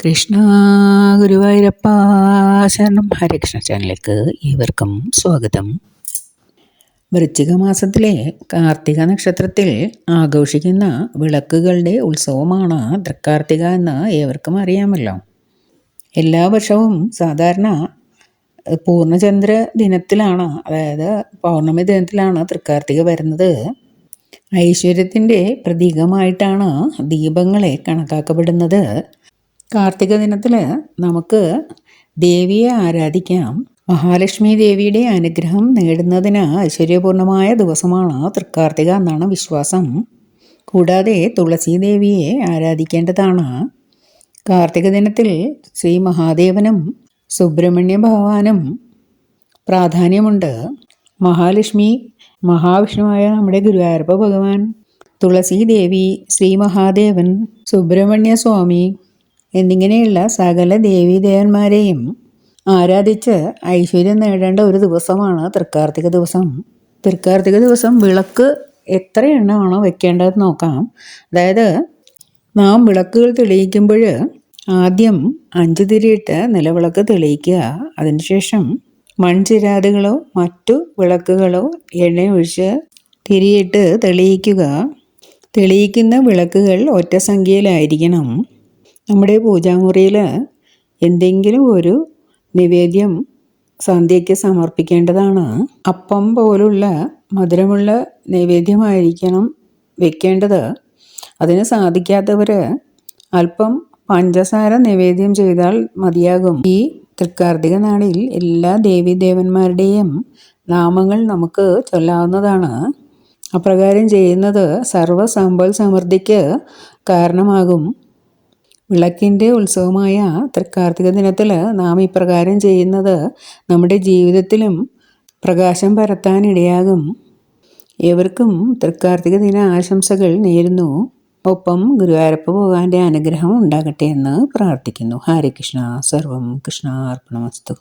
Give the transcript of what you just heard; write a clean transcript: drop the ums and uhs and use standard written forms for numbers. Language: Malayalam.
കൃഷ്ണ ഗുരുവായൂരപ്പ ശരണം. ഹരകൃഷ്ണ ചാനലിലേക്ക് ഏവർക്കും സ്വാഗതം. വൃശ്ചിക മാസത്തിലെ കാർത്തിക നക്ഷത്രത്തിൽ ആഘോഷിക്കുന്ന വിളക്കുകളുടെ ഉത്സവമാണ് തൃക്കാർത്തിക എന്ന് ഏവർക്കും അറിയാമല്ലോ. എല്ലാ വർഷവും സാധാരണ പൂർണ്ണചന്ദ്ര ദിനത്തിലാണ്, അതായത് പൗർണമി ദിനത്തിലാണ് തൃക്കാർത്തിക വരുന്നത്. ഐശ്വര്യത്തിൻ്റെ പ്രതീകമായിട്ടാണ് ദീപങ്ങളെ കണക്കാക്കപ്പെടുന്നത്. കാർത്തിക ദിനത്തിൽ നമുക്ക് ദേവിയെ ആരാധിക്കാം. മഹാലക്ഷ്മി ദേവിയുടെ അനുഗ്രഹം നേടുന്നതിന് ഐശ്വര്യപൂർണമായ ദിവസമാണ് തൃക്കാർത്തിക എന്നാണ് വിശ്വാസം. കൂടാതെ തുളസി ദേവിയെ ആരാധിക്കേണ്ടതാണ്. കാർത്തിക ദിനത്തിൽ ശ്രീ മഹാദേവനും സുബ്രഹ്മണ്യ ഭഗവാനും പ്രാധാന്യമുണ്ട്. മഹാലക്ഷ്മി, മഹാവിഷ്ണുവായ നമ്മുടെ ഗുരുവായൂരപ്പ ഭഗവാൻ, തുളസി ദേവി, ശ്രീ മഹാദേവൻ, സുബ്രഹ്മണ്യ സ്വാമി എന്നിങ്ങനെയുള്ള സകല ദേവീദേവന്മാരെയും ആരാധിച്ച് ഐശ്വര്യം നേടേണ്ട ഒരു ദിവസമാണ് തൃക്കാർത്തിക ദിവസം. തൃക്കാർത്തിക ദിവസം വിളക്ക് എത്ര എണ്ണമാണ് വെക്കേണ്ടതെന്ന് നോക്കാം. അതായത് നാം വിളക്കുകൾ തെളിയിക്കുമ്പോൾ ആദ്യം 5 തിരിയിട്ട് നിലവിളക്ക് തെളിയിക്കുക. അതിനുശേഷം മൺചിരാതുകളോ മറ്റു വിളക്കുകളോ എണ്ണയൊഴിച്ച് തിരിയിട്ട് തെളിയിക്കുക. തെളിയിക്കുന്ന വിളക്കുകൾ ഒറ്റ സംഖ്യയിലായിരിക്കണം. നമ്മുടെ പൂജാമുറിയിൽ എന്തെങ്കിലും ഒരു നിവേദ്യം സന്ധ്യയ്ക്ക് സമർപ്പിക്കേണ്ടതാണ്. അപ്പം പോലുള്ള മധുരമുള്ള നൈവേദ്യമായിരിക്കണം വെക്കേണ്ടത്. അതിന് സാധിക്കാത്തവർ അല്പം പഞ്ചസാര നിവേദ്യം ചെയ്താൽ മതിയാകും. ഈ തൃക്കാർത്തിക നാളിൽ എല്ലാ ദേവീദേവന്മാരുടെയും നാമങ്ങൾ നമുക്ക് ചൊല്ലാവുന്നതാണ്. അപ്രകാരം ചെയ്യുന്നത് സർവ്വസമ്പൽ സമൃദ്ധിക്ക് കാരണമാകും. വിളക്കിൻ്റെ ഉത്സവമായ തൃക്കാർത്തിക ദിനത്തിൽ നാം ഇപ്രകാരം ചെയ്യുന്നത് നമ്മുടെ ജീവിതത്തിലും പ്രകാശം പരത്താനിടയാകും. ഏവർക്കും തൃക്കാർത്തിക ദിന ആശംസകൾ നേരുന്നു. ഒപ്പം ഗുരുവായൂരപ്പ ഭഗവാന്റെ അനുഗ്രഹം ഉണ്ടാകട്ടെ എന്ന് പ്രാർത്ഥിക്കുന്നു. ഹരേ കൃഷ്ണ. സർവം കൃഷ്ണാർപ്പണമസ്തു.